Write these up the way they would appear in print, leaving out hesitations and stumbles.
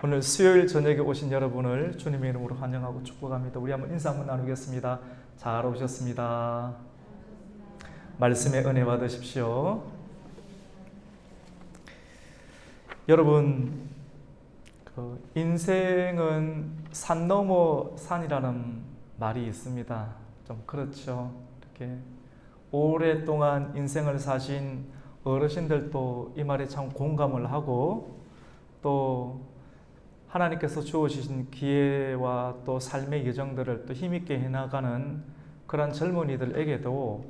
오늘 수요일 저녁에 오신 여러분을 주님의 이름으로 환영하고 축복합니다. 우리 한번 인사 한번 나누겠습니다. 잘 오셨습니다. 말씀의 은혜 받으십시오. 여러분, 인생은 산 넘어 산이라는 말이 있습니다. 좀 그렇죠. 이렇게 오랫동안 인생을 사신 어르신들도 이 말에 참 공감을 하고, 또 하나님께서 주어주신 기회와 또 삶의 여정들을 또 힘있게 해나가는 그런 젊은이들에게도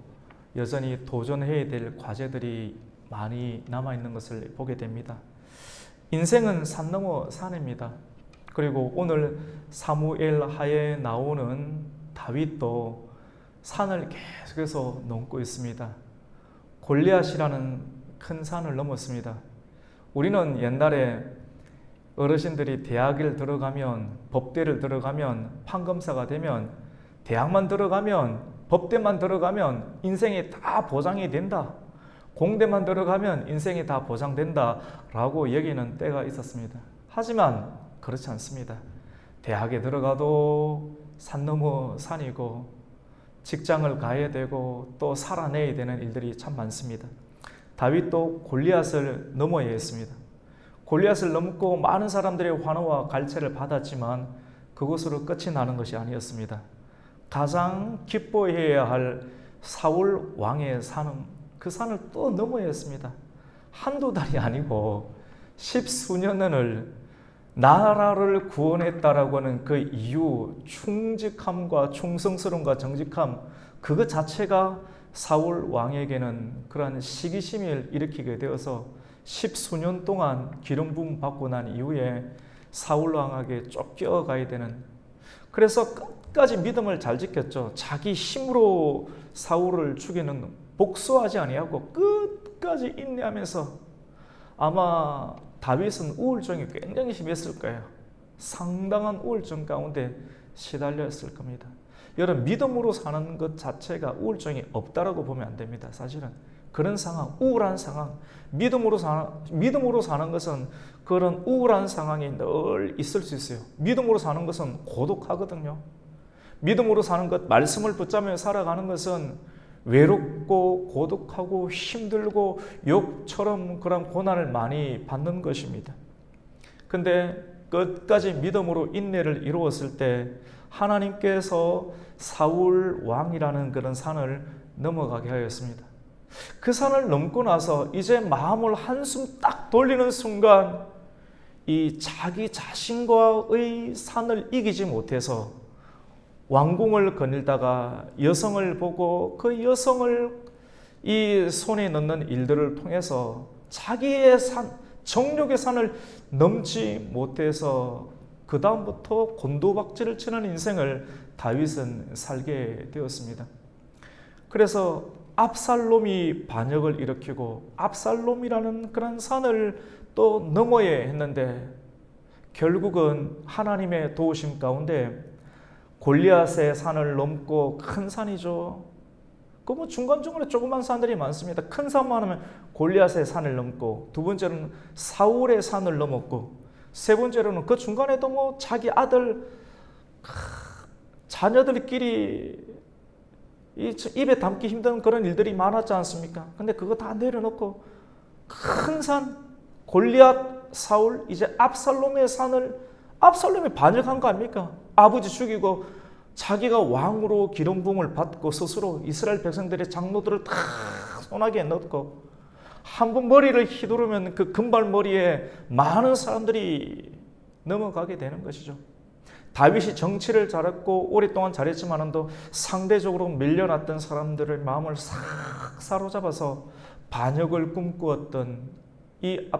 여전히 도전해야 될 과제들이 많이 남아있는 것을 보게 됩니다. 인생은 산 넘어 산입니다. 그리고 오늘 사무엘하에 나오는 다윗도 산을 계속해서 넘고 있습니다. 골리앗이라는 큰 산을 넘었습니다. 우리는 옛날에 어르신들이 대학을 들어가면, 법대를 들어가면, 판검사가 되면, 대학만 들어가면, 법대만 들어가면 인생이 다 보장이 된다, 공대만 들어가면 인생이 다 보장된다 라고 여기는 때가 있었습니다. 하지만 그렇지 않습니다. 대학에 들어가도 산 넘어 산이고, 직장을 가야 되고 또 살아내야 되는 일들이 참 많습니다. 다윗도 골리앗을 넘어야 했습니다. 골리앗을 넘고 많은 사람들의 환호와 갈채를 받았지만 그것으로 끝이 나는 것이 아니었습니다. 가장 기뻐해야 할 사울 왕의 산은, 그 산을 또 넘어야 했습니다. 한두 달이 아니고 10수년을 나라를 구원했다라고 하는 그 이유, 충직함과 충성스러움과 정직함, 그것 자체가 사울 왕에게는 그러한 시기심을 일으키게 되어서 10수년 동안 기름 부음 받고 난 이후에 사울 왕에게 쫓겨가야 되는, 그래서 끝까지 믿음을 잘 지켰죠. 자기 힘으로 사울을 죽이는, 복수하지 아니하고 끝까지 인내하면서, 아마 다윗은 우울증이 굉장히 심했을 거예요. 상당한 우울증 가운데 시달렸을 겁니다. 여러분, 믿음으로 사는 것 자체가 우울증이 없다라고 보면 안 됩니다. 사실은 그런 상황, 우울한 상황, 믿음으로 사는 것은 그런 우울한 상황이 늘 있을 수 있어요. 믿음으로 사는 것은 고독하거든요. 믿음으로 사는 것, 말씀을 붙잡으며 살아가는 것은 외롭고 고독하고 힘들고 욕처럼 그런 고난을 많이 받는 것입니다. 근데 끝까지 믿음으로 인내를 이루었을 때 하나님께서 사울 왕이라는 그런 산을 넘어가게 하였습니다. 그 산을 넘고 나서 이제 마음을 한숨 딱 돌리는 순간, 이 자기 자신과의 산을 이기지 못해서 왕궁을 거닐다가 여성을 보고 그 여성을 이 손에 넣는 일들을 통해서 자기의 산, 정욕의 산을 넘지 못해서 그 다음부터 곤두박질을 치는 인생을 다윗은 살게 되었습니다. 그래서 압살롬이 반역을 일으키고 압살롬이라는 그런 산을 또 넘어야 했는데, 결국은 하나님의 도우심 가운데 골리앗의 산을 넘고, 큰 산이죠. 그 중간중간에 조그만 산들이 많습니다. 큰 산만 하면 골리앗의 산을 넘고, 두 번째로는 사울의 산을 넘었고, 세 번째로는 그 중간에도 자기 아들, 자녀들끼리 입에 담기 힘든 그런 일들이 많았지 않습니까? 근데 그거 다 내려놓고 큰 산, 골리앗, 사울, 이제 압살롬의 산을, 압살롬이 반역한 거 아닙니까? 아버지 죽이고 자기가 왕으로 기름 부음을 받고 스스로 이스라엘 백성들의 장로들을 다 손아귀에 넣고, 한번 머리를 휘두르면 그 금발머리에 많은 사람들이 넘어가게 되는 것이죠. 다윗이 정치를 잘했고 오랫동안 잘했지만도 상대적으로 밀려났던 사람들의 마음을 싹 사로잡아서 반역을 꿈꾸었던 이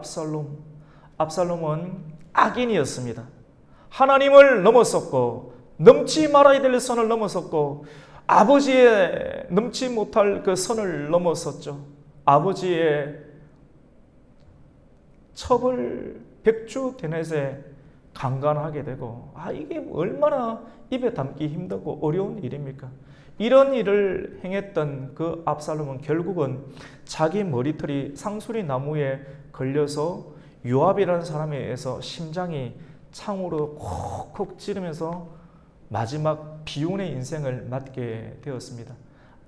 압살롬은 악인이었습니다. 하나님을 넘었었고, 넘지 말아야 될 선을 넘었었고, 아버지의 넘지 못할 그 선을 넘었었죠. 아버지의 첩을 백주 대낮에 강간하게 되고, 이게 얼마나 입에 담기 힘들고 어려운 일입니까? 이런 일을 행했던 그 압살롬은 결국은 자기 머리털이 상수리 나무에 걸려서 요압이라는 사람에 의해서 심장이 창으로 콕콕 찌르면서 마지막 비운의 인생을 맞게 되었습니다.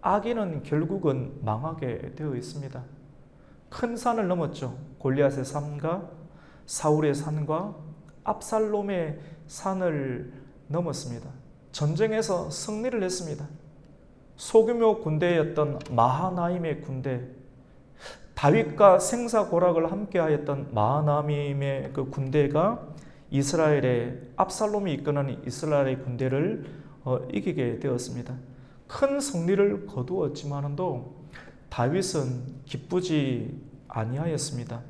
악인은 결국은 망하게 되어 있습니다. 큰 산을 넘었죠. 골리앗의 산과 사울의 산과 압살롬의 산을 넘었습니다. 전쟁에서 승리를 했습니다. 소규모 군대였던 마하나임의 군대, 다윗과 생사고락을 함께하였던 마하나임의 그 군대가 이스라엘의 압살롬이 이끄는 이스라엘의 군대를 이기게 되었습니다. 큰 승리를 거두었지만도 다윗은 기쁘지 아니하였습니다.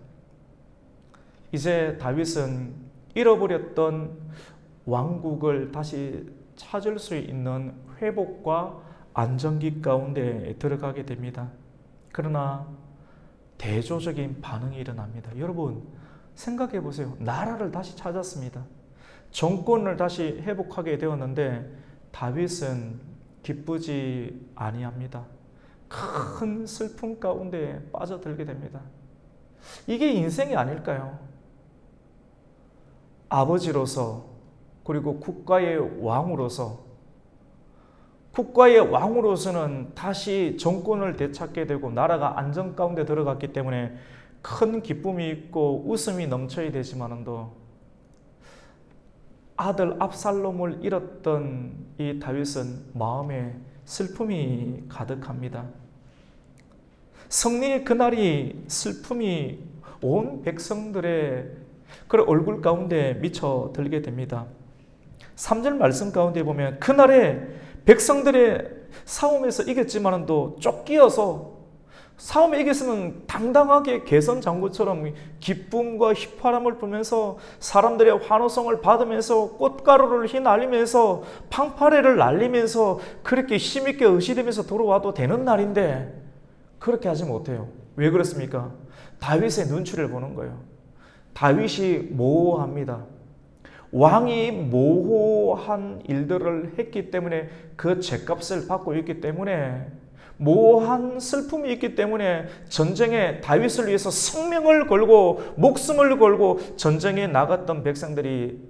이제 다윗은 잃어버렸던 왕국을 다시 찾을 수 있는 회복과 안정기 가운데 들어가게 됩니다. 그러나 대조적인 반응이 일어납니다. 여러분 생각해 보세요. 나라를 다시 찾았습니다. 정권을 다시 회복하게 되었는데 다윗은 기쁘지 아니합니다. 큰 슬픔 가운데 빠져들게 됩니다. 이게 인생이 아닐까요? 아버지로서 그리고 국가의 왕으로서는 다시 정권을 되찾게 되고 나라가 안정 가운데 들어갔기 때문에 큰 기쁨이 있고 웃음이 넘쳐야 되지만도 아들 압살롬을 잃었던 이 다윗은 마음에 슬픔이 가득합니다. 승리의 그날이 슬픔이 온 백성들의 그 얼굴 가운데 미쳐들게 됩니다. 3절 말씀 가운데 보면 그날에 백성들의 싸움에서 이겼지만도 쫓기어서 싸움에 이겼으면 당당하게 개선장구처럼 기쁨과 휘파람을 불면서 사람들의 환호성을 받으면서 꽃가루를 휘날리면서 팡파레를 날리면서 그렇게 힘있게 의시되면서 돌아와도 되는 날인데 그렇게 하지 못해요. 왜 그렇습니까? 다윗의 눈치를 보는 거예요. 다윗이 모호합니다. 왕이 모호한 일들을 했기 때문에 그 죄값을 받고 있기 때문에 모호한 슬픔이 있기 때문에 전쟁에 다윗을 위해서 생명을 걸고 목숨을 걸고 전쟁에 나갔던 백성들이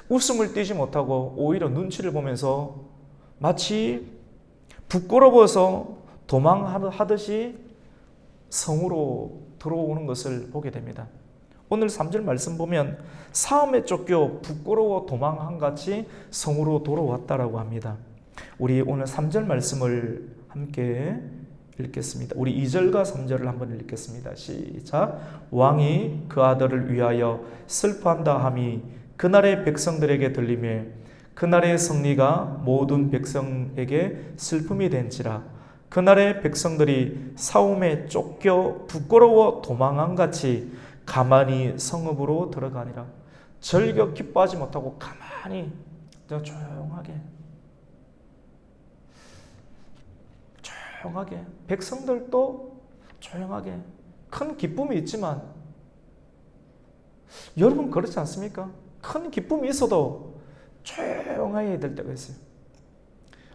웃음을 띠지 못하고 오히려 눈치를 보면서 마치 부끄러워서 도망하듯이 성으로 들어오는 것을 보게 됩니다. 오늘 3절 말씀 보면 싸움에 쫓겨 부끄러워 도망한 같이 성으로 돌아왔다라고 합니다. 우리 오늘 3절 말씀을 함께 읽겠습니다. 우리 2절과 3절을 한번 읽겠습니다. 시작. 왕이 그 아들을 위하여 슬퍼한다 함이 그날의 백성들에게 들리매 그날의 승리가 모든 백성에게 슬픔이 된지라 그날의 백성들이 싸움에 쫓겨 부끄러워 도망한 같이 가만히 성읍으로 들어가니라. 절겨 기뻐하지 못하고 가만히 조용하게 백성들도 조용하게 큰 기쁨이 있지만 여러분 그렇지 않습니까? 큰 기쁨이 있어도 조용해야 될 때가 있어요.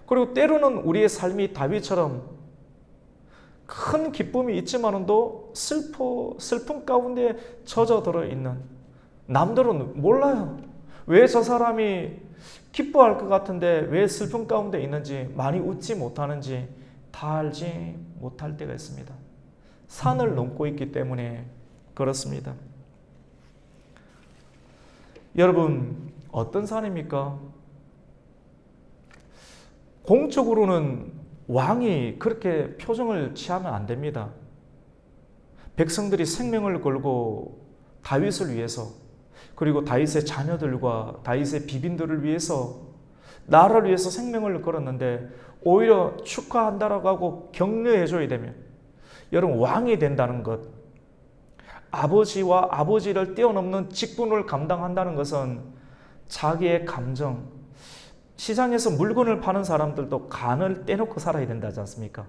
그리고 때로는 우리의 삶이 다윗처럼 큰 기쁨이 있지만도 슬픔 가운데 젖어들어 있는 남들은 몰라요. 왜 저 사람이 기뻐할 것 같은데 왜 슬픔 가운데 있는지 많이 웃지 못하는지 다 알지 못할 때가 있습니다. 산을 넘고 있기 때문에 그렇습니다. 여러분 어떤 산입니까? 공적으로는 왕이 그렇게 표정을 취하면 안 됩니다. 백성들이 생명을 걸고 다윗을 위해서 그리고 다윗의 자녀들과 다윗의 비빈들을 위해서 나라를 위해서 생명을 걸었는데 오히려 축하한다라고 하고 격려해줘야 되면 여러분 왕이 된다는 것 아버지와 아버지를 뛰어넘는 직분을 감당한다는 것은 자기의 감정 시장에서 물건을 파는 사람들도 간을 떼놓고 살아야 된다지 않습니까?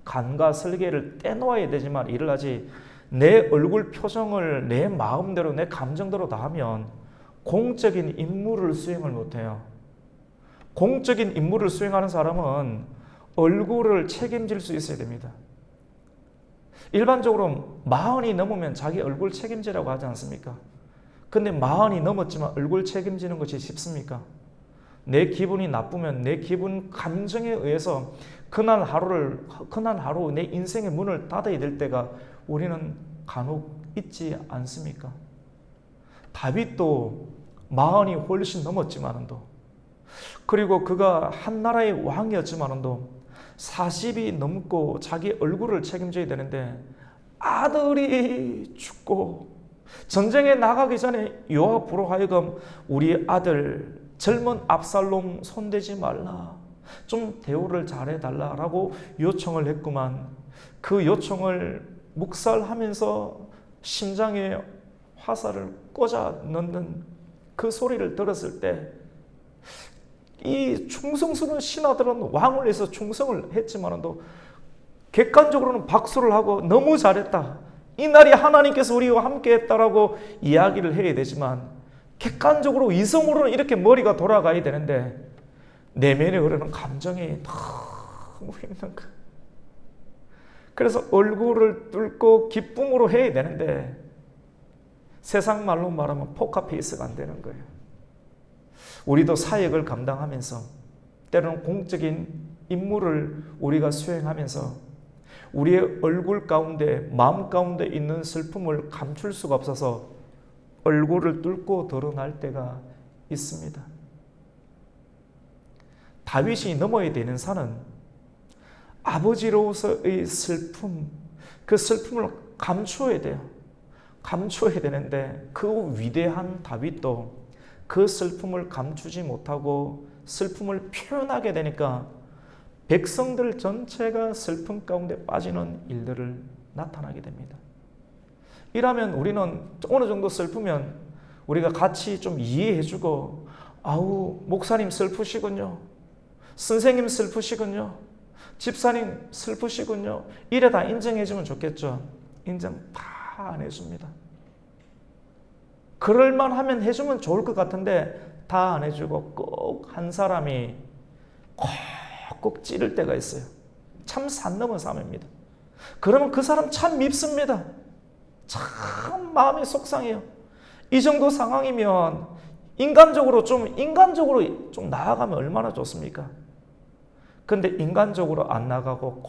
간과 설계를 떼놓아야 되지만 일을 하지 내 얼굴 표정을 내 마음대로 내 감정대로 다 하면 공적인 임무를 수행을 못해요. 공적인 임무를 수행하는 사람은 얼굴을 책임질 수 있어야 됩니다. 일반적으로 40이 넘으면 자기 얼굴 책임지라고 하지 않습니까? 근데 40이 넘었지만 얼굴 책임지는 것이 쉽습니까? 내 기분이 나쁘면 내 기분 감정에 의해서 그날 하루 내 인생의 문을 닫아야 될 때가 우리는 간혹 있지 않습니까? 다윗도 40이 훨씬 넘었지만도, 그리고 그가 한 나라의 왕이었지만도 40이 넘고 자기 얼굴을 책임져야 되는데 아들이 죽고 전쟁에 나가기 전에 요압으로 하여금 우리 아들 젊은 압살롬 손대지 말라, 좀 대우를 잘해달라라고 요청을 했구만. 그 요청을 묵살하면서 심장에 화살을 꽂아 넣는 그 소리를 들었을 때 이 충성스러운 신하들은 왕을 위해서 충성을 했지만도 객관적으로는 박수를 하고 너무 잘했다, 이날이 하나님께서 우리와 함께 했다라고 이야기를 해야 되지만, 객관적으로 이성으로는 이렇게 머리가 돌아가야 되는데 내면에 흐르는 감정이 너무 힘든 거야. 그래서 얼굴을 뚫고 기쁨으로 해야 되는데 세상 말로 말하면 포카페이스가 안 되는 거예요. 우리도 사역을 감당하면서 때로는 공적인 임무를 우리가 수행하면서 우리의 얼굴 가운데, 마음 가운데 있는 슬픔을 감출 수가 없어서 얼굴을 뚫고 드러날 때가 있습니다. 다윗이 넘어야 되는 산은 아버지로서의 슬픔, 그 슬픔을 감추어야 돼요. 감추어야 되는데 그 위대한 다윗도 그 슬픔을 감추지 못하고 슬픔을 표현하게 되니까 백성들 전체가 슬픔 가운데 빠지는 일들을 나타나게 됩니다. 이라면 우리는 어느 정도 슬프면 우리가 같이 좀 이해해주고, 아우 목사님 슬프시군요, 선생님 슬프시군요, 집사님 슬프시군요, 이래 다 인정해주면 좋겠죠. 인정 다 안 해줍니다. 그럴만 하면 해주면 좋을 것 같은데 다 안 해주고 꼭 한 사람이 꼭 찌를 때가 있어요. 참 산 넘은 사람입니다. 그러면 그 사람 참 밉습니다. 참 마음이 속상해요. 이 정도 상황이면 인간적으로 좀 나아가면 얼마나 좋습니까? 근데 인간적으로 안 나가고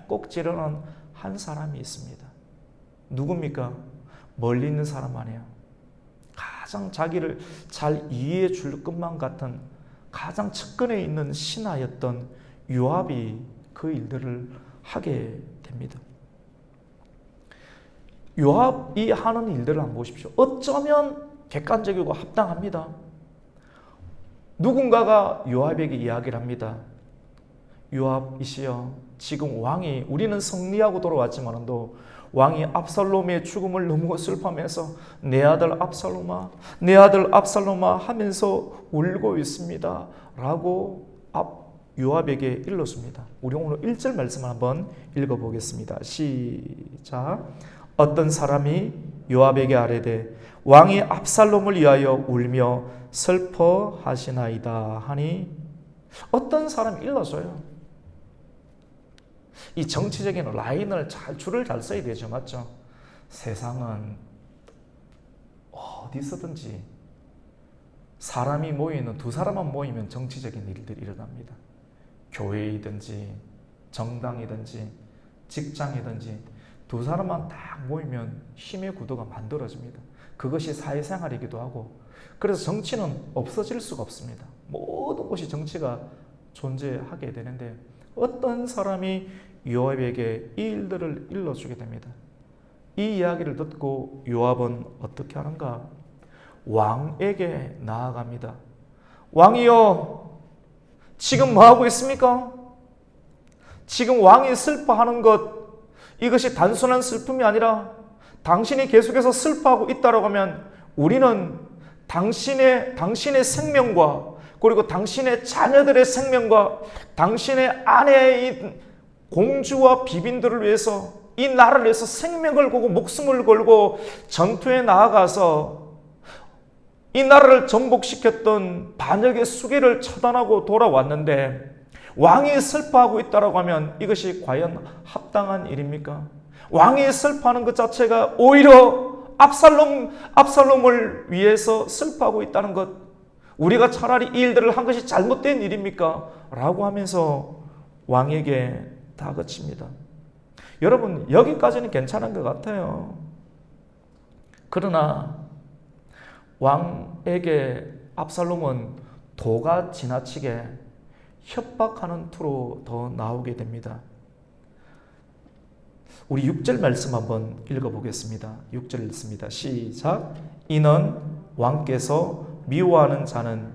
꼭 찌르는 한 사람이 있습니다. 누굽니까? 멀리 있는 사람 아니에요. 가장 자기를 잘 이해해 줄 것만 같은 가장 측근에 있는 신하였던 요압이 그 일들을 하게 됩니다. 요압이 하는 일들을 한번 보십시오. 어쩌면 객관적이고 합당합니다. 누군가가 요압에게 이야기를 합니다. 요압이시여, 지금 왕이, 우리는 승리하고 돌아왔지만도 왕이 압살롬의 죽음을 너무 슬퍼하면서 내 아들 압살롬아, 내 아들 압살롬아 하면서 울고 있습니다 라고 요압에게 일렀습니다. 우리 오늘 1절 말씀을 한번 읽어보겠습니다. 시작. 어떤 사람이 요압에게 아뢰되 왕이 압살롬을 위하여 울며 슬퍼하시나이다 하니, 어떤 사람이 일러줘요. 이 정치적인 라인을 줄을 잘 써야 되죠. 맞죠? 세상은 어디서든지 사람이 모이는, 두 사람만 모이면 정치적인 일들이 일어납니다. 교회이든지 정당이든지 직장이든지 두 사람만 딱 모이면 힘의 구도가 만들어집니다. 그것이 사회생활이기도 하고, 그래서 정치는 없어질 수가 없습니다. 모든 곳이 정치가 존재하게 되는데 어떤 사람이 요압에게 이 일들을 일러주게 됩니다. 이 이야기를 듣고 요압은 어떻게 하는가? 왕에게 나아갑니다. 왕이여, 지금 뭐하고 있습니까? 지금 왕이 슬퍼하는 것, 이것이 단순한 슬픔이 아니라 당신이 계속해서 슬퍼하고 있다고 하면 우리는 당신의 생명과, 그리고 당신의 자녀들의 생명과 당신의 아내의 공주와 비빈들을 위해서, 이 나라를 위해서 생명을 걸고 목숨을 걸고 전투에 나아가서 이 나라를 정복시켰던 반역의 수계를 처단하고 돌아왔는데 왕이 슬퍼하고 있다고 하면 이것이 과연 합당한 일입니까? 왕이 슬퍼하는 것 자체가 오히려 압살롬을 위해서 슬퍼하고 있다는 것, 우리가 차라리 이 일들을 한 것이 잘못된 일입니까? 라고 하면서 왕에게 다그칩니다. 여러분, 여기까지는 괜찮은 것 같아요. 그러나 왕에게 압살롬은 도가 지나치게 협박하는 투로 더 나오게 됩니다. 우리 6절 말씀 한번 읽어보겠습니다. 6절 읽습니다. 시작. 이는 왕께서 미워하는 자는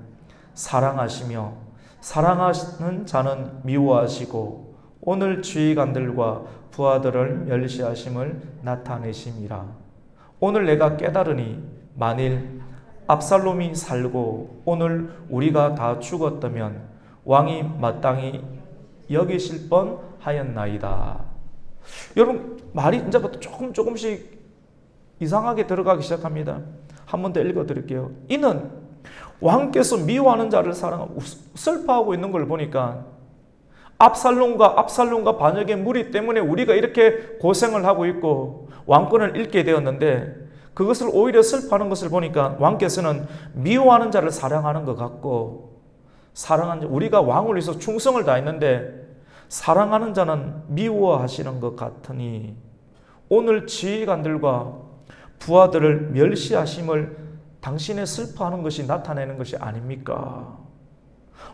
사랑하시며 사랑하는 자는 미워하시고 오늘 주의관들과 부하들을 멸시하심을 나타내심이라. 오늘 내가 깨달으니 만일 압살롬이 살고 오늘 우리가 다 죽었다면 왕이 마땅히 여기실 뻔하였나이다. 여러분, 말이 이제부터 조금씩 이상하게 들어가기 시작합니다. 한 번 더 읽어드릴게요. 이는 왕께서 미워하는 자를 사랑하고 슬퍼하고 있는 걸 보니까 압살롬과 반역의 무리 때문에 우리가 이렇게 고생을 하고 있고 왕권을 잃게 되었는데 그것을 오히려 슬퍼하는 것을 보니까 왕께서는 미워하는 자를 사랑하는 것 같고 사랑하는 자, 우리가 왕을 위해서 충성을 다했는데 사랑하는 자는 미워하시는 것 같으니 오늘 지휘관들과 부하들을 멸시하심을 당신의 슬퍼하는 것이 나타내는 것이 아닙니까?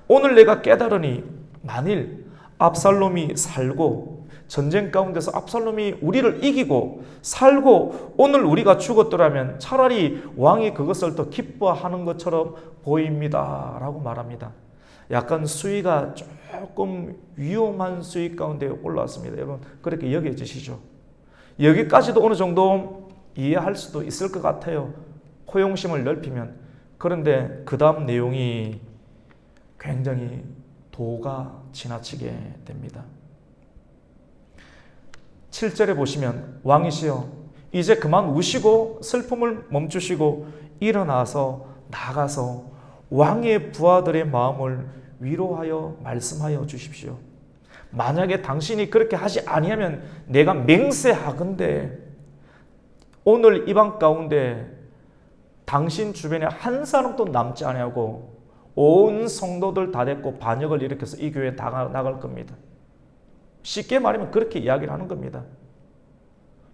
오늘 내가 깨달으니 만일 압살롬이 살고 전쟁 가운데서 압살롬이 우리를 이기고 살고 오늘 우리가 죽었더라면 차라리 왕이 그것을 더 기뻐하는 것처럼 보입니다. 라고 말합니다. 약간 수위가 조금 위험한 수위 가운데 올라왔습니다. 여러분, 그렇게 여겨지시죠? 여기까지도 어느 정도 이해할 수도 있을 것 같아요. 포용심을 넓히면. 그런데 그 다음 내용이 굉장히 도가 지나치게 됩니다. 7절에 보시면 왕이시여 이제 그만 우시고 슬픔을 멈추시고 일어나서 나가서 왕의 부하들의 마음을 위로하여 말씀하여 주십시오. 만약에 당신이 그렇게 하지 아니하면 내가 맹세하건대 오늘 이방 가운데 당신 주변에 한 사람도 남지 아니하고 온 성도들 다 데리고 반역을 일으켜서 이 교회에 다 나갈 겁니다. 쉽게 말하면 그렇게 이야기를 하는 겁니다.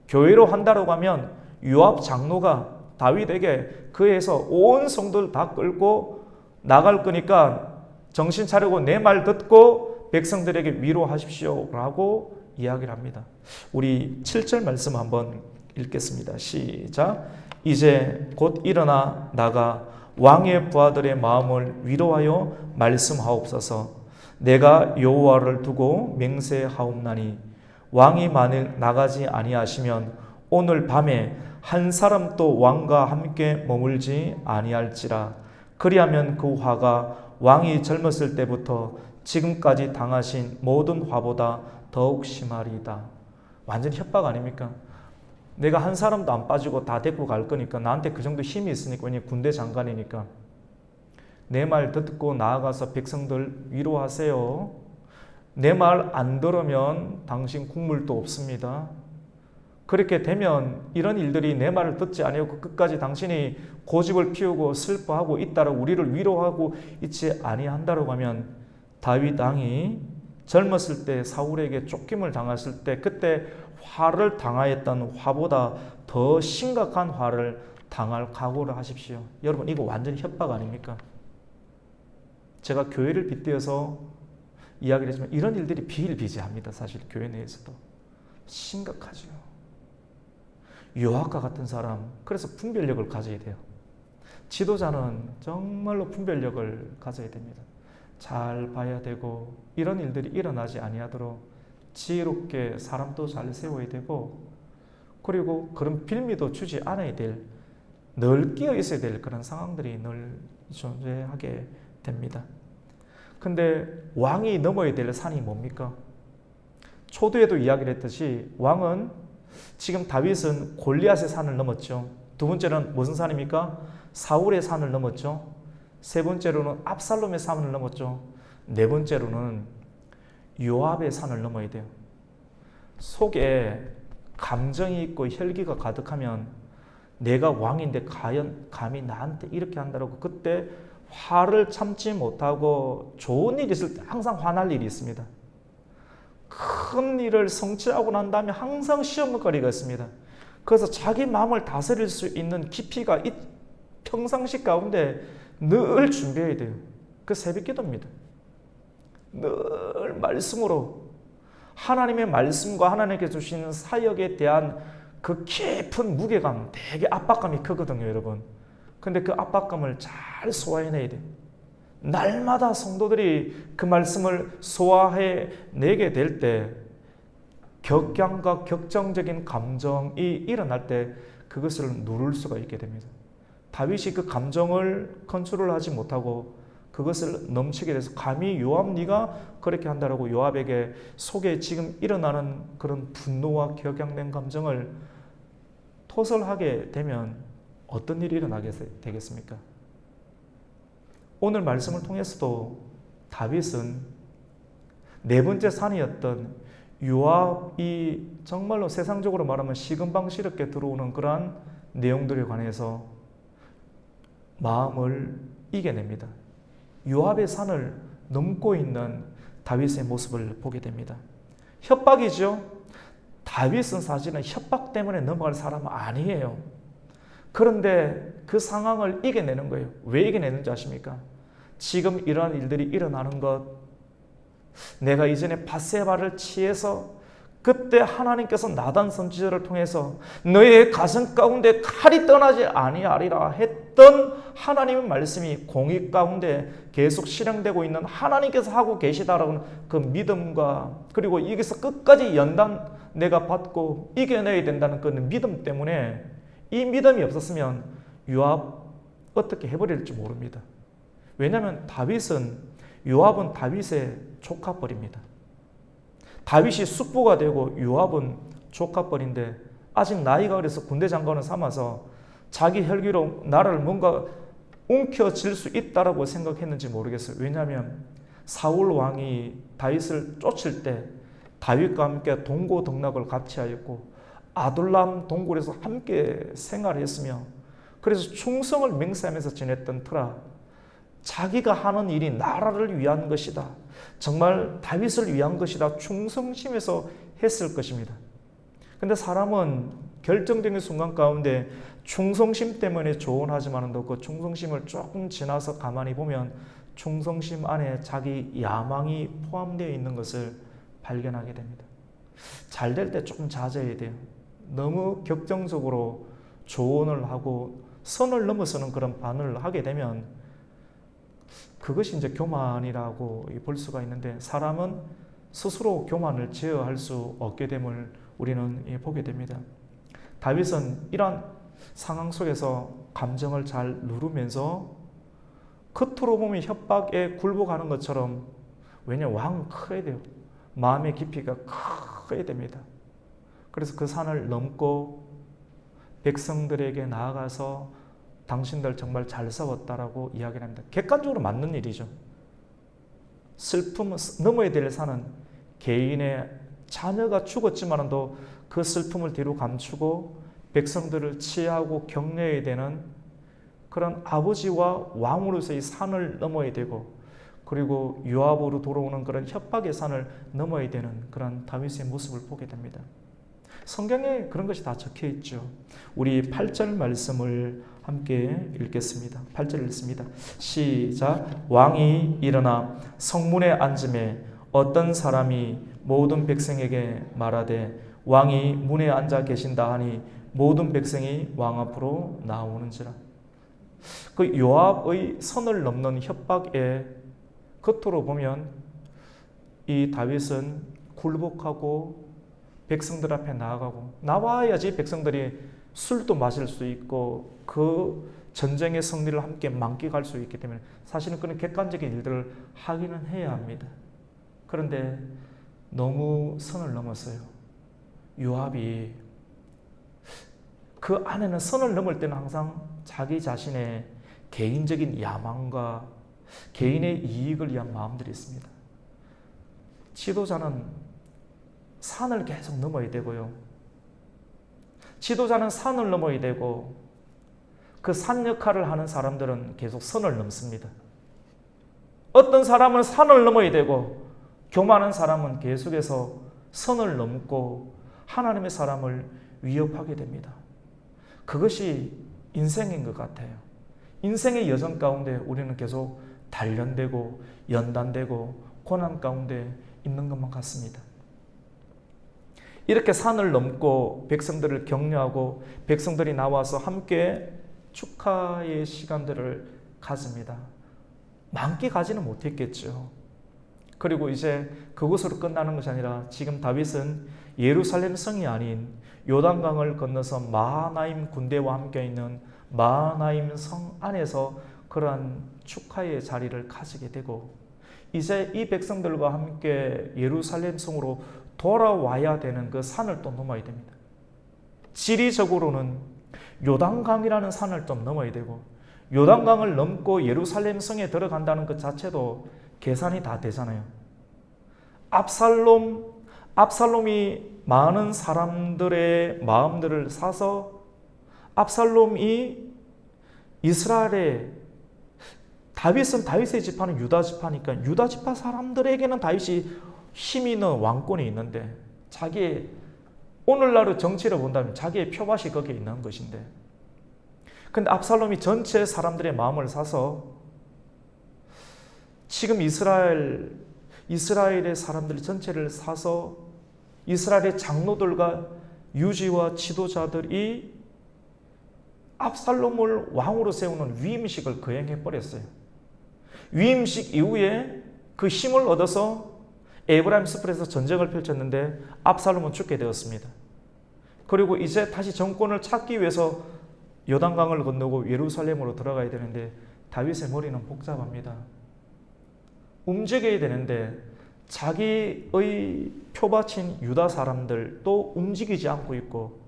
교회로 한다고 하면 요압 장로가 다윗에게 그에서 온 성도들 다 끌고 나갈 거니까 정신 차리고 내 말 듣고 백성들에게 위로하십시오 라고 이야기를 합니다. 우리 7절 말씀 한번 읽겠습니다. 시작. 이제 곧 일어나 나가 왕의 부하들의 마음을 위로하여 말씀하옵소서. 내가 여호와를 두고 맹세하옵나니 왕이 만일 나가지 아니하시면 오늘 밤에 한 사람도 왕과 함께 머물지 아니할지라. 그리하면 그 화가 왕이 젊었을 때부터 지금까지 당하신 모든 화보다 더욱 심하리이다. 완전 협박 아닙니까? 내가 한 사람도 안 빠지고 다 데리고 갈 거니까 나한테 그 정도 힘이 있으니까, 왜냐면 군대 장관이니까 내 말 듣고 나아가서 백성들 위로하세요. 내 말 안 들으면 당신 국물도 없습니다. 그렇게 되면 이런 일들이 내 말을 듣지 아니하고 끝까지 당신이 고집을 피우고 슬퍼하고 있다라고 우리를 위로하고 있지 아니한다라고 하면 다윗 왕이 젊었을 때 사울에게 쫓김을 당했을 때 그때 화를 당하였던 화보다 더 심각한 화를 당할 각오를 하십시오. 여러분, 이거 완전 협박 아닙니까? 제가 교회를 빗대어서 이야기를 했지만 이런 일들이 비일비재합니다. 사실 교회 내에서도 심각하죠. 요압과 같은 사람, 그래서 분별력을 가져야 돼요. 지도자는 정말로 분별력을 가져야 됩니다. 잘 봐야 되고 이런 일들이 일어나지 아니하도록 지혜롭게 사람도 잘 세워야 되고, 그리고 그런 빌미도 주지 않아야 될, 늘 끼어 있어야 될 그런 상황들이 늘 존재하게 됩니다. 근데 왕이 넘어야 될 산이 뭡니까? 초두에도 이야기를 했듯이 왕은 지금 다윗은 골리앗의 산을 넘었죠. 두 번째는 무슨 산입니까? 사울의 산을 넘었죠. 세 번째로는 압살롬의 산을 넘었죠. 네 번째로는 요압의 산을 넘어야 돼요. 속에 감정이 있고 혈기가 가득하면 내가 왕인데 감히 나한테 이렇게 한다고 그때 화를 참지 못하고 좋은 일이 있을 때 항상 화날 일이 있습니다. 큰 일을 성취하고 난 다음에 항상 시험거리가 있습니다. 그래서 자기 마음을 다스릴 수 있는 깊이가 평상시 가운데 늘 준비해야 돼요. 그 새벽 기도입니다. 늘 말씀으로 하나님의 말씀과 하나님께 주시는 사역에 대한 그 깊은 무게감, 되게 압박감이 크거든요, 여러분. 근데 그 압박감을 잘 소화해내야 돼요. 날마다 성도들이 그 말씀을 소화해내게 될 때 격양과 격정적인 감정이 일어날 때 그것을 누를 수가 있게 됩니다. 다윗이 그 감정을 컨트롤 하지 못하고 그것을 넘치게 돼서 감히 요압 네가 그렇게 한다라고 요압에게 속에 지금 일어나는 그런 분노와 격양된 감정을 토설하게 되면 어떤 일이 일어나게 되겠습니까? 오늘 말씀을 통해서도 다윗은 네 번째 산이었던 요압이 정말로 세상적으로 말하면 시금방시럽게 들어오는 그러한 내용들에 관해서 마음을 이겨냅니다. 요압의 산을 넘고 있는 다윗의 모습을 보게 됩니다. 협박이죠. 다윗은 사실은 협박 때문에 넘어갈 사람은 아니에요. 그런데 그 상황을 이겨내는 거예요. 왜 이겨내는지 아십니까? 지금 이러한 일들이 일어나는 것, 내가 이전에 밧세바를 취해서 그때 하나님께서 나단 선지자를 통해서 너의 가슴 가운데 칼이 떠나지 아니하리라 했던 하나님의 말씀이 공의 가운데 계속 실행되고 있는 하나님께서 하고 계시다라는 그 믿음과 그리고 여기서 끝까지 연단 내가 받고 이겨내야 된다는 그 믿음 때문에 이 믿음이 없었으면 요압 어떻게 해버릴지 모릅니다. 왜냐하면 요압은 다윗의 조카뻘입니다. 다윗이 숙부가 되고 요압은 조카뻘인데 아직 나이가 어려서 군대 장관을 삼아서 자기 혈기로 나라를 뭔가 움켜쥘 수 있다라고 생각했는지 모르겠어요. 왜냐하면 사울 왕이 다윗을 쫓을 때 다윗과 함께 동고동락을 같이 하였고 아둘람 동굴에서 함께 생활했으며 그래서 충성을 맹세하면서 지냈던 터라 자기가 하는 일이 나라를 위한 것이다. 정말 다윗을 위한 것이다. 충성심에서 했을 것입니다. 근데 사람은 결정적인 순간 가운데 충성심 때문에 조언하지만도 그 충성심을 조금 지나서 가만히 보면 충성심 안에 자기 야망이 포함되어 있는 것을 발견하게 됩니다. 잘 될 때 조금 자제해야 돼요. 너무 격정적으로 조언을 하고 선을 넘어서는 그런 반응을 하게 되면 그것이 이제 교만이라고 볼 수가 있는데 사람은 스스로 교만을 제어할 수 없게 됨을 우리는 보게 됩니다. 다윗은 이러한 상황 속에서 감정을 잘 누르면서 겉으로 보면 협박에 굴복하는 것처럼 왜냐하면 왕은 커야 돼요. 마음의 깊이가 커야 됩니다. 그래서 그 산을 넘고 백성들에게 나아가서 당신들 정말 잘 싸웠다라고 이야기를 합니다. 객관적으로 맞는 일이죠. 슬픔은 넘어야 될 산은 개인의 자녀가 죽었지만도 그 슬픔을 뒤로 감추고 백성들을 치하고 격려해야 되는 그런 아버지와 왕으로서의 산을 넘어야 되고 그리고 요압으로 돌아오는 그런 협박의 산을 넘어야 되는 그런 다윗의 모습을 보게 됩니다. 성경에 그런 것이 다 적혀 있죠. 우리 8절 말씀을 함께 읽겠습니다. 8절 읽습니다. 시작. 왕이 일어나 성문에 앉음에 어떤 사람이 모든 백성에게 말하되 왕이 문에 앉아 계신다 하니 모든 백성이 왕 앞으로 나오는지라. 그 요압의 선을 넘는 협박에 겉으로 보면 이 다윗은 굴복하고 백성들 앞에 나아가고 나와야지 백성들이 술도 마실 수 있고 그 전쟁의 승리를 함께 만끽할 수 있기 때문에 사실은 그런 객관적인 일들을 하기는 해야 합니다. 그런데 너무 선을 넘었어요. 요압이 그 안에는 선을 넘을 때는 항상 자기 자신의 개인적인 야망과 개인의 이익을 위한 마음들이 있습니다. 지도자는 산을 계속 넘어야 되고요. 지도자는 산을 넘어야 되고 그 산 역할을 하는 사람들은 계속 선을 넘습니다. 어떤 사람은 산을 넘어야 되고 교만한 사람은 계속해서 선을 넘고 하나님의 사람을 위협하게 됩니다. 그것이 인생인 것 같아요. 인생의 여정 가운데 우리는 계속 단련되고 연단되고 고난 가운데 있는 것만 같습니다. 이렇게 산을 넘고 백성들을 격려하고 백성들이 나와서 함께 축하의 시간들을 가집니다. 많게 가지는 못했겠죠. 그리고 이제 그곳으로 끝나는 것이 아니라 지금 다윗은 예루살렘 성이 아닌 요단강을 건너서 마하나임 군대와 함께 있는 마하나임 성 안에서 그러한 축하의 자리를 가지게 되고 이제 이 백성들과 함께 예루살렘 성으로 돌아와야 되는 그 산을 또 넘어야 됩니다. 지리적으로는 요단강이라는 산을 좀 넘어야 되고 요단강을 넘고 예루살렘 성에 들어간다는 것 자체도 계산이 다 되잖아요. 압살롬이 많은 사람들의 마음들을 사서 압살롬이 이스라엘의 다윗은 다윗의 지파는 유다 지파니까 유다 지파 사람들에게는 다윗이 힘이 있는 왕권이 있는데 자기의 오늘날의 정치를 본다면 자기의 표밭이 거기에 있는 것인데 근데 압살롬이 전체 사람들의 마음을 사서 지금 이스라엘의 사람들 전체를 사서 이스라엘의 장로들과 유지와 지도자들이 압살롬을 왕으로 세우는 위임식을 거행해 버렸어요. 위임식 이후에 그 힘을 얻어서 에브라임 스풀에서 전쟁을 펼쳤는데 압살롬은 죽게 되었습니다. 그리고 이제 다시 정권을 찾기 위해서 요단강을 건너고 예루살렘으로 들어가야 되는데 다윗의 머리는 복잡합니다. 움직여야 되는데 자기의 표밭인 유다 사람들도 움직이지 않고 있고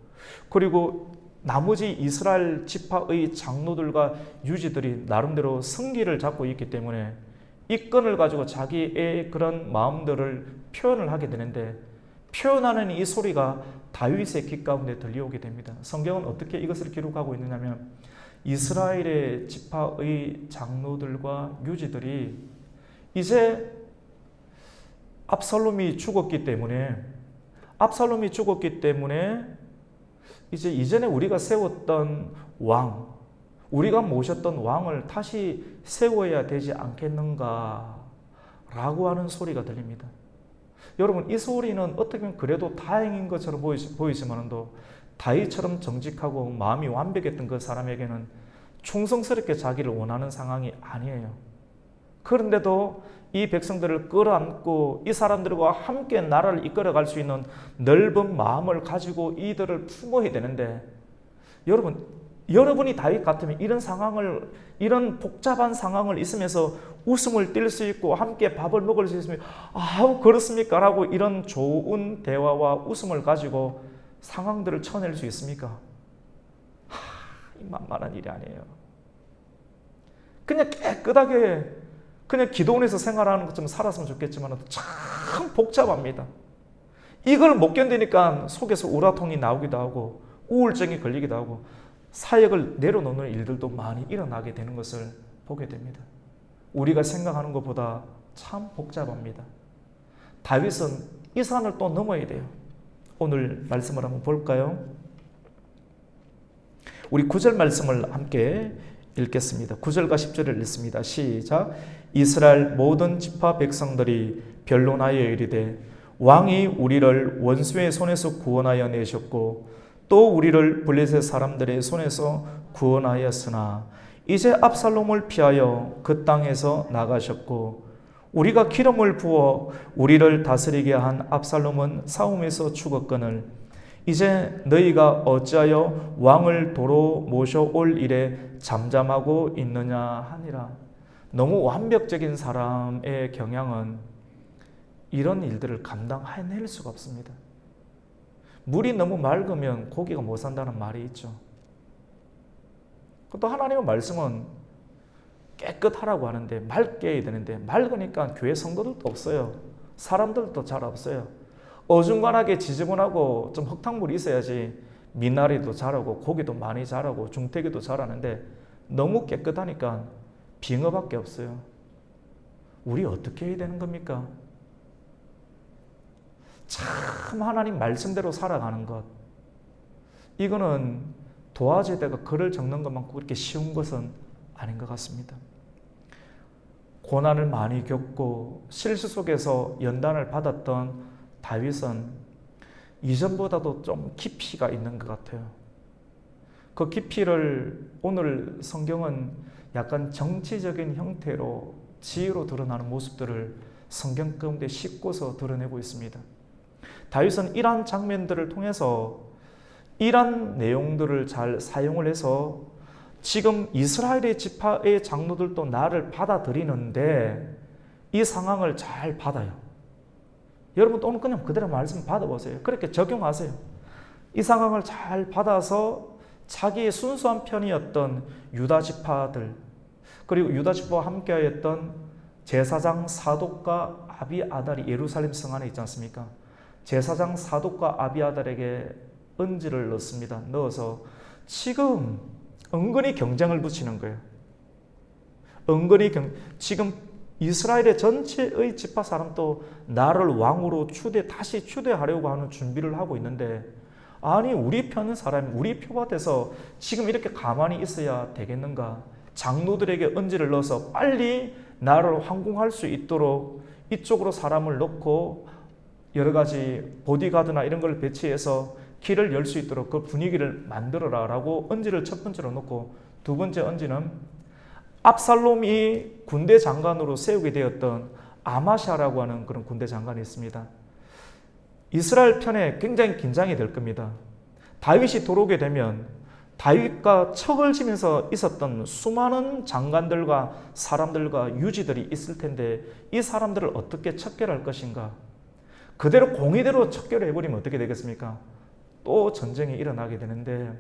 그리고 나머지 이스라엘 지파의 장로들과 유지들이 나름대로 성기를 잡고 있기 때문에 이 끈을 가지고 자기의 그런 마음들을 표현을 하게 되는데 표현하는 이 소리가 다윗의 귀 가운데 들려오게 됩니다. 성경은 어떻게 이것을 기록하고 있느냐면 이스라엘의 지파의 장로들과 유지들이 이제 압살롬이 죽었기 때문에 이제 이전에 우리가 세웠던 왕, 우리가 모셨던 왕을 다시 세워야 되지 않겠는가 라고 하는 소리가 들립니다. 여러분 이 소리는 어떻게 보면 그래도 다행인 것처럼 보이지만도 다윗처럼 정직하고 마음이 완벽했던 그 사람에게는 충성스럽게 자기를 원하는 상황이 아니에요. 그런데도 이 백성들을 끌어안고 이 사람들과 함께 나라를 이끌어갈 수 있는 넓은 마음을 가지고 이들을 품어야 되는데 여러분이 다윗 같으면 이런 복잡한 상황을 있으면서 웃음을 띨 수 있고 함께 밥을 먹을 수 있으면 아우 그렇습니까? 라고 이런 좋은 대화와 웃음을 가지고 상황들을 쳐낼 수 있습니까? 이 만만한 일이 아니에요. 그냥 깨끗하게 그냥 기도원에서 생활하는 것처럼 살았으면 좋겠지만 참 복잡합니다. 이걸 못 견디니까 속에서 우라통이 나오기도 하고 우울증이 걸리기도 하고 사역을 내려놓는 일들도 많이 일어나게 되는 것을 보게 됩니다. 우리가 생각하는 것보다 참 복잡합니다. 다윗은 이 산을 또 넘어야 돼요. 오늘 말씀을 한번 볼까요? 우리 9절 말씀을 함께 읽겠습니다. 9절과 10절을 읽습니다. 시작. 이스라엘 모든 지파 백성들이 변론하여 이르되 왕이 우리를 원수의 손에서 구원하여 내셨고 또 우리를 블레셋 사람들의 손에서 구원하였으나 이제 압살롬을 피하여 그 땅에서 나가셨고 우리가 기름을 부어 우리를 다스리게 한 압살롬은 싸움에서 죽었거늘 이제 너희가 어찌하여 왕을 도로 모셔올 일에 잠잠하고 있느냐 하니라. 너무 완벽적인 사람의 경향은 이런 일들을 감당해낼 수가 없습니다. 물이 너무 맑으면 고기가 못 산다는 말이 있죠. 또 하나님의 말씀은 깨끗하라고 하는데 맑게 해야 되는데 맑으니까 교회 성도들도 없어요. 사람들도 잘 없어요. 어중간하게 지저분하고 좀 흙탕물이 있어야지 미나리도 자라고 고기도 많이 자라고 중태기도 자라는데 너무 깨끗하니까 빙어밖에 없어요. 우리 어떻게 해야 되는 겁니까? 참 하나님 말씀대로 살아가는 것, 이거는 도화지에다가 글을 적는 것만큼 그렇게 쉬운 것은 아닌 것 같습니다. 고난을 많이 겪고 실수 속에서 연단을 받았던 다윗은 이전보다도 좀 깊이가 있는 것 같아요. 그 깊이를 오늘 성경은 약간 정치적인 형태로 지혜로 드러나는 모습들을 성경 가운데 싣고서 드러내고 있습니다. 다윗은 이러한 장면들을 통해서 이러한 내용들을 잘 사용을 해서 지금 이스라엘의 지파의 장로들도 나를 받아들이는데 이 상황을 잘 받아요. 여러분도 오늘 그냥 그대로 말씀 받아보세요. 그렇게 적용하세요. 이 상황을 잘 받아서 자기의 순수한 편이었던 유다 지파들, 그리고 유다 지파와 함께하였던 제사장 사독과 아비아달이 예루살렘 성 안에 있지 않습니까? 제사장 사독과 아비아달에게 은지를 넣습니다. 넣어서 지금 은근히 경쟁을 붙이는 거예요. 지금 이스라엘의 전체의 지파 사람도 나를 왕으로 다시 추대하려고 하는 준비를 하고 있는데, 아니 우리 편 사람, 우리 표가 돼서 지금 이렇게 가만히 있어야 되겠는가? 장로들에게 은지를 넣어서 빨리 나를 황궁할 수 있도록 이쪽으로 사람을 넣고 여러 가지 보디가드나 이런 걸 배치해서 길을 열 수 있도록 그 분위기를 만들어라 라고 은지를 첫 번째로 놓고, 두 번째 은지는 압살롬이 군대 장관으로 세우게 되었던 아마샤라고 하는 그런 군대 장관이 있습니다. 이스라엘 편에 굉장히 긴장이 될 겁니다. 다윗이 들어오게 되면 다윗과 척을 지면서 있었던 수많은 장관들과 사람들과 유지들이 있을 텐데 이 사람들을 어떻게 척결할 것인가? 그대로 공의대로 척결을 해버리면 어떻게 되겠습니까? 또 전쟁이 일어나게 되는데,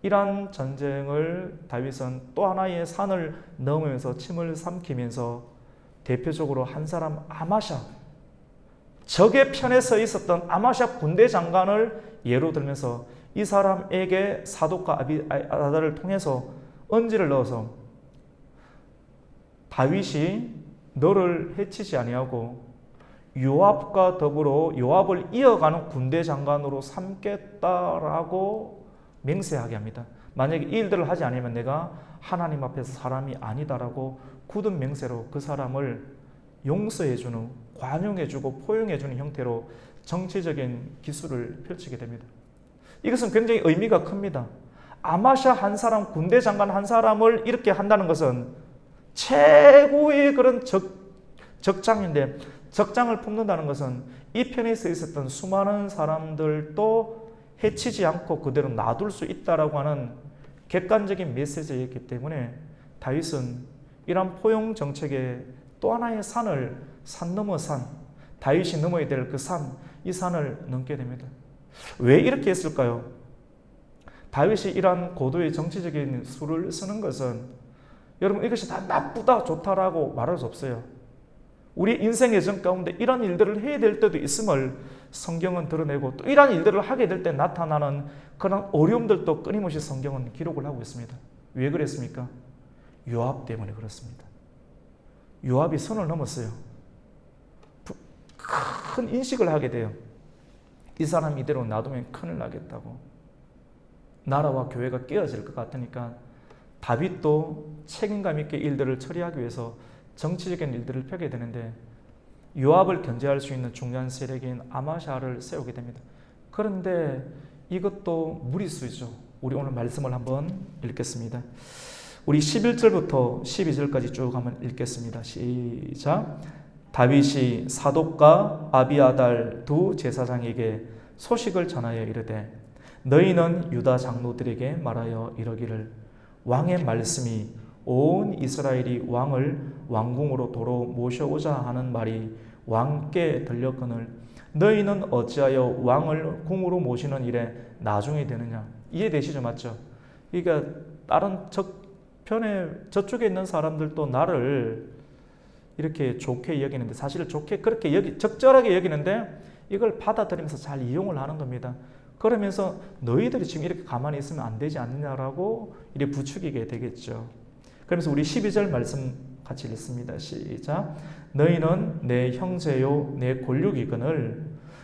이러한 전쟁을 다윗은 또 하나의 산을 넘으면서 침을 삼키면서 대표적으로 한 사람 아마샤, 적의 편에 서 있었던 아마샤 군대 장관을 예로 들면서 이 사람에게 사독과 아비아달을 통해서 은지를 넣어서 다윗이 너를 해치지 아니하고 요압과 더불어 요압을 이어가는 군대 장관으로 삼겠다라고 맹세하게 합니다. 만약에 이 일들을 하지 않으면 내가 하나님 앞에서 사람이 아니다라고 굳은 맹세로 그 사람을 용서해주는, 관용해주고 포용해주는 형태로 정치적인 기술을 펼치게 됩니다. 이것은 굉장히 의미가 큽니다. 아마샤 한 사람, 군대 장관 한 사람을 이렇게 한다는 것은 최고의 그런 적장인데, 적장을 품는다는 것은 이 편에 서 있었던 수많은 사람들도 해치지 않고 그대로 놔둘 수 있다라고 하는 객관적인 메시지였기 때문에 다윗은 이러한 포용 정책의 또 하나의 산을, 산 넘어 산, 다윗이 넘어야 될 그 산, 이 산을 넘게 됩니다. 왜 이렇게 했을까요? 다윗이 이러한 고도의 정치적인 수를 쓰는 것은, 여러분 이것이 다 나쁘다 좋다라고 말할 수 없어요. 우리 인생 예정 가운데 이런 일들을 해야 될 때도 있음을 성경은 드러내고, 또 이런 일들을 하게 될 때 나타나는 그런 어려움들도 끊임없이 성경은 기록을 하고 있습니다. 왜 그랬습니까? 요압 때문에 그렇습니다. 요압이 선을 넘었어요. 큰 인식을 하게 돼요. 이 사람 이대로 놔두면 큰일 나겠다고. 나라와 교회가 깨어질 것 같으니까 다윗도 책임감 있게 일들을 처리하기 위해서 정치적인 일들을 펴게 되는데, 요압을 견제할 수 있는 중요한 세력인 아마샤를 세우게 됩니다. 그런데 이것도 무리수죠. 우리 오늘 말씀을 한번 읽겠습니다. 우리 11절부터 12절까지 쭉 한번 읽겠습니다. 시작. 다윗이 사독과 아비아달 두 제사장에게 소식을 전하여 이르되, 너희는 유다 장로들에게 말하여 이러기를, 왕의 말씀이 온 이스라엘이 왕을 왕궁으로 도로 모셔오자 하는 말이 왕께 들렸거늘 너희는 어찌하여 왕을 궁으로 모시는 일에 나중이 되느냐? 이해되시죠? 맞죠? 그러니까 다른 저쪽에 있는 사람들도 나를 이렇게 좋게 여기는데, 사실 좋게 그렇게 적절하게 여기는데 이걸 받아들이면서 잘 이용을 하는 겁니다. 그러면서 너희들이 지금 이렇게 가만히 있으면 안 되지 않느냐라고 이렇게 부추기게 되겠죠. 그러면서 우리 12절 말씀 같이 읽습니다. 시작. 너희는 내 형제요 내 권력이거늘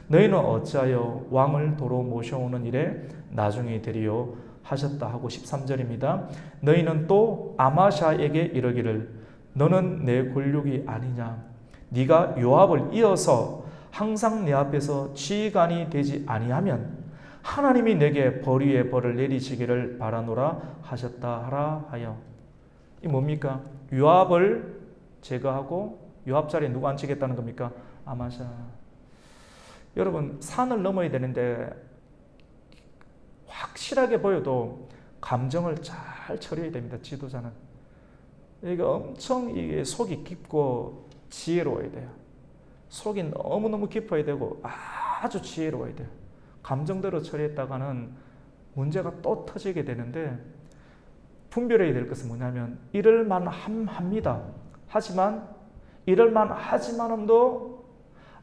너희는 어찌하여 왕을 도로 모셔오는 일에 나중에 되리요 하셨다 하고 13절입니다. 너희는 또 아마샤에게 이르기를 너는 내 권력이 아니냐 네가 요압을 이어서 항상 내 앞에서 지휘관이 되지 아니하면 하나님이 내게 벌 위에 벌을 내리시기를 바라노라 하셨다 하라 하여. 이 뭡니까? 요압을 제거하고 요압 자리에 누구 앉히겠다는 겁니까? 아마샤. 여러분 산을 넘어야 되는데 확실하게 보여도 감정을 잘 처리해야 됩니다. 지도자는. 이게 엄청 이게 속이 깊고 지혜로워야 돼요. 속이 너무너무 깊어야 되고 아주 지혜로워야 돼요. 감정대로 처리했다가는 문제가 또 터지게 되는데 분별해야 될 것은 뭐냐면 이럴만 합니다. 하지만 이럴만 하지만도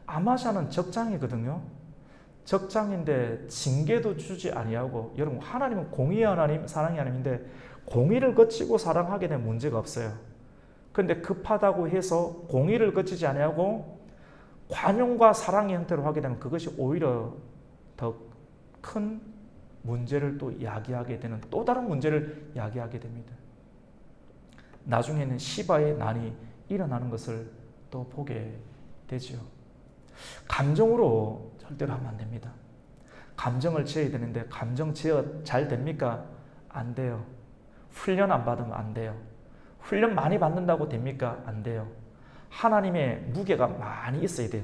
아마샤는 적장이거든요. 적장인데 징계도 주지 아니하고 여러분 하나님은 공의의 하나님, 사랑의 하나님인데 공의를 거치고 사랑하게 되면 문제가 없어요. 그런데 급하다고 해서 공의를 거치지 아니하고 관용과 사랑의 형태로 하게 되면 그것이 오히려 더 큰 문제를 또 야기하게 되는 또 다른 문제를 야기하게 됩니다. 나중에는 시바의 난이 일어나는 것을 또 보게 되죠. 감정으로 절대로 하면 안 됩니다. 감정을 지어야 되는데 감정 지어 잘 됩니까? 안 돼요. 훈련 안 받으면 안 돼요. 훈련 많이 받는다고 됩니까? 안 돼요. 하나님의 무게가 많이 있어야 돼요.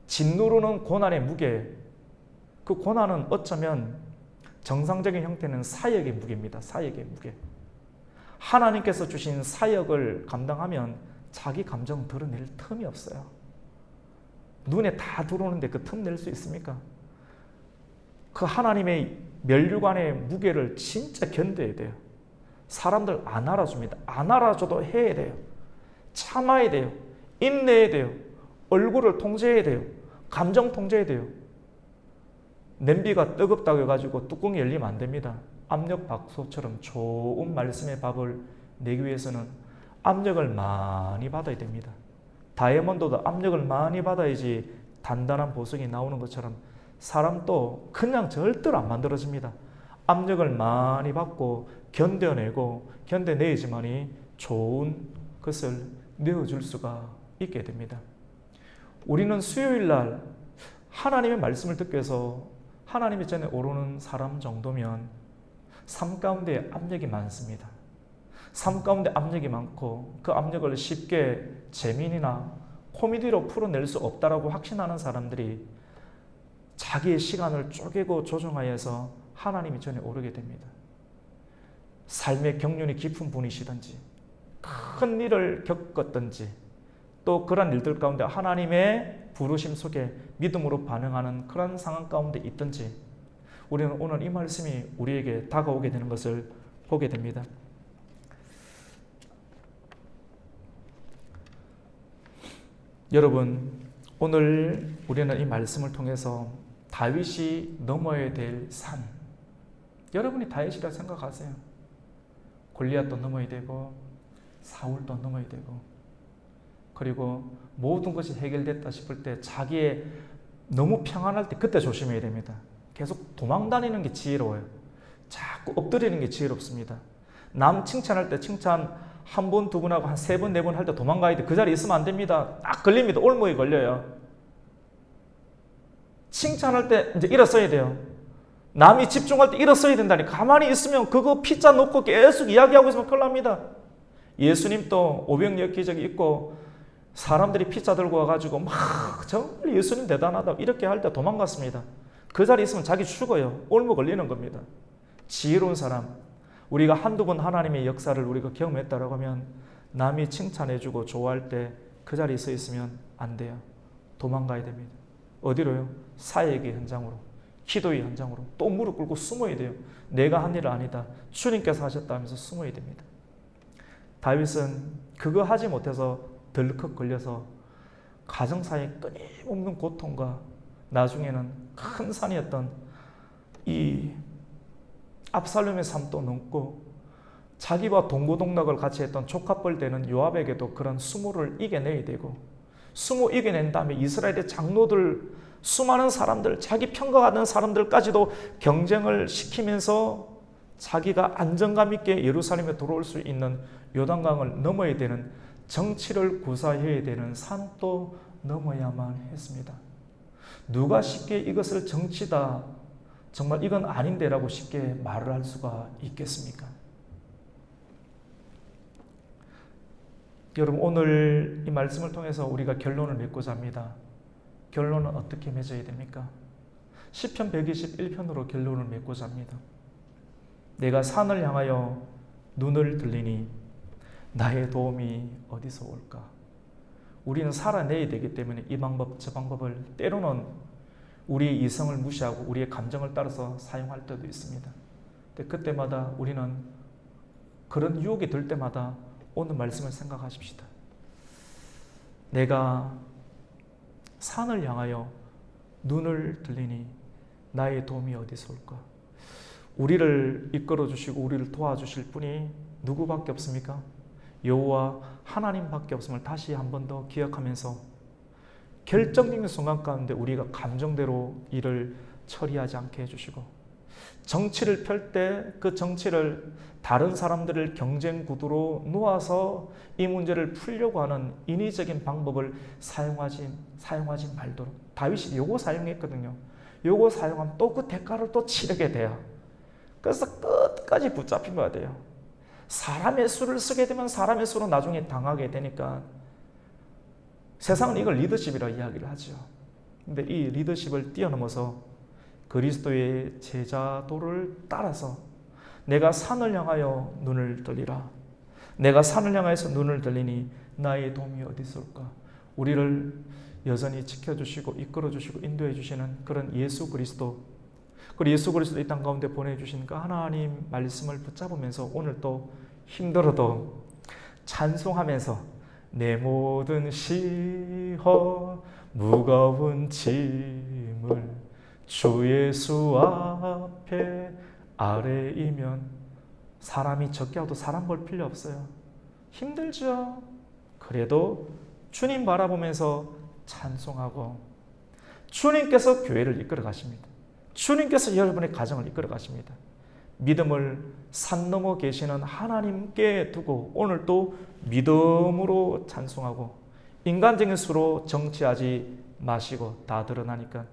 짓누르는 고난의 무게, 그 고난은 어쩌면 정상적인 형태는 사역의 무게입니다. 사역의 무게. 하나님께서 주신 사역을 감당하면 자기 감정 드러낼 틈이 없어요. 눈에 다 들어오는데 그 틈 낼 수 있습니까? 그 하나님의 면류관의 무게를 진짜 견뎌야 돼요. 사람들 안 알아줍니다. 안 알아줘도 해야 돼요. 참아야 돼요. 인내해야 돼요. 얼굴을 통제해야 돼요. 감정 통제해야 돼요. 냄비가 뜨겁다고 해가지고 뚜껑이 열리면 안 됩니다. 압력밥솥처럼 좋은 말씀의 밥을 내기 위해서는 압력을 많이 받아야 됩니다. 다이아몬드도 압력을 많이 받아야지 단단한 보석이 나오는 것처럼 사람도 그냥 절대로 안 만들어집니다. 압력을 많이 받고 견뎌내야지만이 좋은 것을 내어줄 수가 있게 됩니다. 우리는 수요일 날 하나님의 말씀을 듣기 위해서 하나님의 전에 오르는 사람 정도면 삶 가운데 압력이 많습니다. 삶 가운데 압력이 많고 그 압력을 쉽게 재민이나 코미디로 풀어낼 수 없다라고 확신하는 사람들이 자기의 시간을 쪼개고 조정하여서 하나님의 전에 오르게 됩니다. 삶의 경륜이 깊은 분이시든지 큰 일을 겪었든지 또 그런 일들 가운데 하나님의 부르심 속에 믿음으로 반응하는 그런 상황 가운데 있든지 우리는 오늘 이 말씀이 우리에게 다가오게 되는 것을 보게 됩니다. 여러분, 오늘 우리는 이 말씀을 통해서 다윗이 넘어야 될 산, 여러분이 다윗이라 생각하세요. 골리앗도 넘어야 되고 사울도 넘어야 되고 그리고 모든 것이 해결됐다 싶을 때 자기의 너무 평안할 때 그때 조심해야 됩니다. 계속 도망다니는 게 지혜로워요. 자꾸 엎드리는 게 지혜롭습니다. 남 칭찬할 때 칭찬 한 번, 두 번 하고 한 세 번, 네 번 할 때 도망가야 돼. 그 자리에 있으면 안 됩니다. 딱 걸립니다. 올무에 걸려요. 칭찬할 때 이제 일어서야 돼요. 남이 집중할 때 일어서야 된다니. 가만히 있으면 그거 피자 놓고 계속 이야기하고 있으면 큰일 납니다. 예수님도 오병이어 기적이 있고 사람들이 피자 들고 와가지고 막 정말 예수님 대단하다 이렇게 할 때 도망갔습니다. 그 자리에 있으면 자기 죽어요. 올무 걸리는 겁니다. 지혜로운 사람, 우리가 한두 번 하나님의 역사를 우리가 경험했다라고 하면 남이 칭찬해주고 좋아할 때 그 자리에 서 있으면 안 돼요. 도망가야 됩니다. 어디로요? 사역의 현장으로, 기도의 현장으로 또 무릎 꿇고 숨어야 돼요. 내가 한 일은 아니다. 주님께서 하셨다 하면서 숨어야 됩니다. 다윗은 그거 하지 못해서 덜컥 걸려서 가정사에 끊임없는 고통과 나중에는 큰 산이었던 이 압살롬의 삶도 넘고 자기와 동고동락을 같이 했던 조카뻘 되는 요압에게도 그런 수모를 이겨내야 되고, 수모 이겨낸 다음에 이스라엘의 장로들, 수많은 사람들, 자기 평가하는 사람들까지도 경쟁을 시키면서 자기가 안정감 있게 예루살렘에 들어올 수 있는 요단강을 넘어야 되는, 정치를 구사해야 되는 산도 넘어야만 했습니다. 누가 쉽게 이것을 정치다, 정말 이건 아닌데라고 쉽게 말을 할 수가 있겠습니까? 여러분, 오늘 이 말씀을 통해서 우리가 결론을 맺고자 합니다. 결론은 어떻게 맺어야 됩니까? 시편 121편으로 결론을 맺고자 합니다. 내가 산을 향하여 눈을 들리니 나의 도움이 어디서 올까? 우리는 살아내야 되기 때문에 이 방법 저 방법을 때로는 우리의 이성을 무시하고 우리의 감정을 따라서 사용할 때도 있습니다. 근데 그때마다 우리는 그런 유혹이 들 때마다 오늘 말씀을 생각하십시다. 내가 산을 향하여 눈을 들리니 나의 도움이 어디서 올까? 우리를 이끌어 주시고 우리를 도와주실 분이 누구밖에 없습니까? 여호와 하나님밖에 없음을 다시 한 번 더 기억하면서 결정적인 순간 가운데 우리가 감정대로 일을 처리하지 않게 해주시고, 정치를 펼 때 그 정치를 다른 사람들을 경쟁 구도로 놓아서 이 문제를 풀려고 하는 인위적인 방법을 사용하지 말도록. 다윗이 요거 사용했거든요. 요거 사용하면 또 그 대가를 또 치르게 돼요. 그래서 끝까지 붙잡혀야 돼요. 사람의 수를 쓰게 되면 사람의 수로 나중에 당하게 되니까 세상은 이걸 리더십이라고 이야기를 하죠. 근데 이 리더십을 뛰어넘어서 그리스도의 제자도를 따라서 내가 산을 향하여 눈을 들리라. 내가 산을 향하여서 눈을 들리니 나의 도움이 어디서 올까? 우리를 여전히 지켜주시고 이끌어주시고 인도해주시는 그런 예수 그리스도, 그리고 예수 그리스도 이 땅 가운데 보내주신 그 하나님 말씀을 붙잡으면서 오늘 또 힘들어도 찬송하면서 내 모든 시험 무거운 짐을 주 예수 앞에 아래이면, 사람이 적게 하도 사람 볼 필요 없어요. 힘들죠. 그래도 주님 바라보면서 찬송하고, 주님께서 교회를 이끌어 가십니다. 주님께서 여러분의 가정을 이끌어 가십니다. 믿음을 산 넘어 계시는 하나님께 두고 오늘 또 믿음으로 찬송하고, 인간적인 수로 정치하지 마시고, 다 드러나니까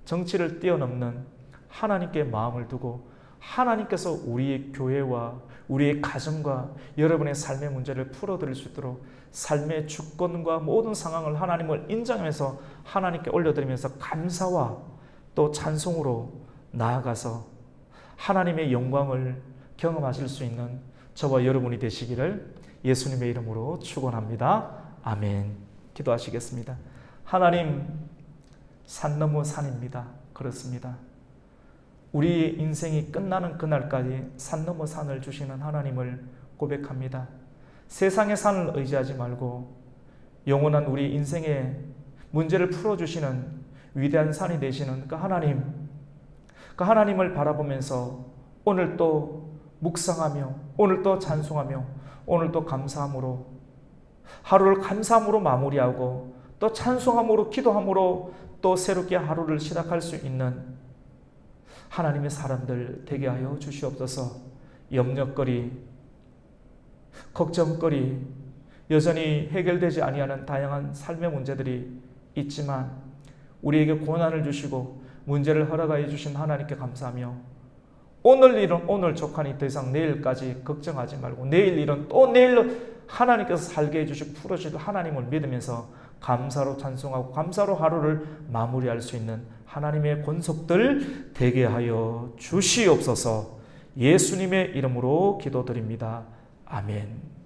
정치를 뛰어넘는 하나님께 마음을 두고 하나님께서 우리의 교회와 우리의 가정과 여러분의 삶의 문제를 풀어드릴 수 있도록 삶의 주권과 모든 상황을 하나님을 인정하면서 하나님께 올려드리면서 감사와 또 찬송으로 나아가서 하나님의 영광을 경험하실 수 있는 저와 여러분이 되시기를 예수님의 이름으로 축원합니다. 아멘. 기도하시겠습니다. 하나님, 산 넘어 산입니다. 그렇습니다. 우리 인생이 끝나는 그날까지 산 넘어 산을 주시는 하나님을 고백합니다. 세상의 산을 의지하지 말고 영원한 우리 인생의 문제를 풀어주시는 위대한 산이 되시는 그 하나님을 바라보면서 오늘 또 묵상하며, 오늘 또 찬송하며, 오늘 또 감사함으로 하루를 감사함으로 마무리하고 또 찬송함으로 기도함으로 또 새롭게 하루를 시작할 수 있는 하나님의 사람들 되게 하여 주시옵소서. 염려거리, 걱정거리, 여전히 해결되지 아니하는 다양한 삶의 문제들이 있지만 우리에게 고난을 주시고 문제를 허락하여 주신 하나님께 감사하며, 오늘 일은 오늘 족하니 더 이상 내일까지 걱정하지 말고 내일 일은 또 내일로 하나님께서 살게 해주시고 풀어주실 하나님을 믿으면서 감사로 찬송하고 감사로 하루를 마무리할 수 있는 하나님의 권속들 되게 하여 주시옵소서. 예수님의 이름으로 기도드립니다. 아멘.